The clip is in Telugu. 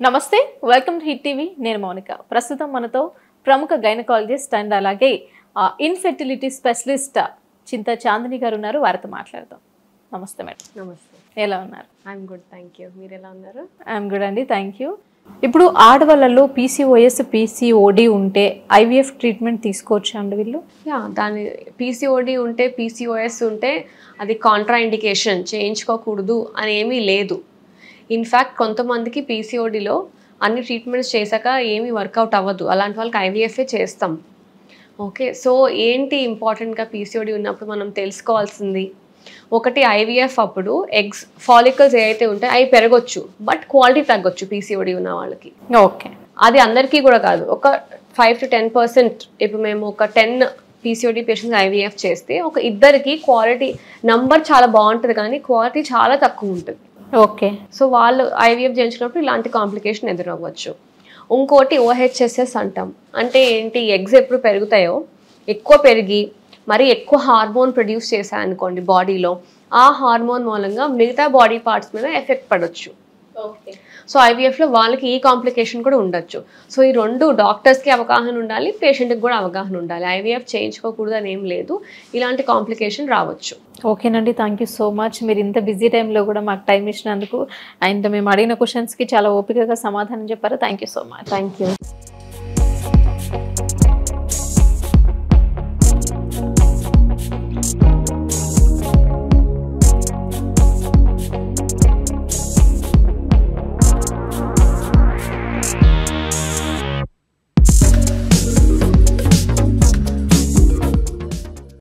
నమస్తే, వెల్కమ్ టు హిట్ టీవీ. నేను మౌనిక. ప్రస్తుతం మనతో ప్రముఖ గైనకాలజిస్ట్ అండ్ అలాగే ఇన్ఫెర్టిలిటీ స్పెషలిస్ట్ చింతా చాందిని గారు ఉన్నారు. వారితో మాట్లాడదాం. నమస్తే మేడం. నమస్తే. ఎలా ఉన్నారు? I'm good, thank you. మీరు ఎలా ఉన్నారు? ఐఎమ్ గుడ్ అండి, థ్యాంక్ యూ. ఇప్పుడు ఆడవాళ్ళలో పీసీఓఎస్ పీసీఓడి ఉంటే ఐవీఎఫ్ ట్రీట్మెంట్ తీసుకోవచ్చా అండి వీళ్ళు? దాని పీసీఓడి ఉంటే పీసీఓఎస్ ఉంటే అది కాంట్రా ఇండికేషన్, చేయించుకోకూడదు అని ఏమీ లేదు. ఇన్ఫ్యాక్ట్ కొంతమందికి పీసీఓడిలో అన్ని ట్రీట్మెంట్స్ చేశాక ఏమీ వర్కౌట్ అవ్వదు, అలాంటి వాళ్ళకి ఐవీఎఫ్ఏ చేస్తాం. ఓకే, సో ఏంటి ఇంపార్టెంట్గా పీసీఓడి ఉన్నప్పుడు మనం తెలుసుకోవాల్సింది, ఒకటి ఐవీఎఫ్ అప్పుడు ఎగ్స్ ఫాలికల్స్ ఏవైతే ఉంటాయో అవి పెరగొచ్చు, బట్ క్వాలిటీ తగ్గొచ్చు పీసీఓడి ఉన్న వాళ్ళకి. ఓకే, అది అందరికీ కూడా కాదు, ఒక 5 to 10%. ఇప్పుడు మేము ఒక 10 పీసీఓడి పేషెంట్స్ ఐవీఎఫ్ చేస్తే ఒక ఇద్దరికి క్వాలిటీ నంబర్ చాలా బాగుంటుంది కానీ క్వాలిటీ చాలా తక్కువ ఉంటుంది. ఓకే, సో వాళ్ళు ఐవీఎఫ్ చేయించినప్పుడు ఇలాంటి కాంప్లికేషన్ ఎదురవ్వచ్చు. ఇంకోటి ఓహెచ్ఎస్ఎస్ అంటాం. అంటే ఏంటి, ఎగ్స్ ఎప్పుడు పెరుగుతాయో ఎక్కువ పెరిగి మరి ఎక్కువ హార్మోన్ ప్రొడ్యూస్ చేశాయనుకోండి బాడీలో, ఆ హార్మోన్ మూలంగా మిగతా బాడీ పార్ట్స్ మీద ఎఫెక్ట్ పడవచ్చు. సో ఐవీఎఫ్లో వాళ్ళకి ఈ కాంప్లికేషన్ కూడా ఉండొచ్చు. సో ఈ రెండు డాక్టర్స్కి అవగాహన ఉండాలి, పేషెంట్కి కూడా అవగాహన ఉండాలి. ఐవీఎఫ్ చేయించుకోకూడదు అని ఏం లేదు, ఇలాంటి కాంప్లికేషన్ రావచ్చు. ఓకేనండి, థ్యాంక్ యూ సో మచ్. మీరు ఇంత బిజీ టైంలో కూడా మాకు టైం ఇచ్చినందుకు అండ్ మేము అడిగిన క్వశ్చన్స్కి చాలా ఓపికగా సమాధానం చెప్పారు. Thank you so much. Thank you.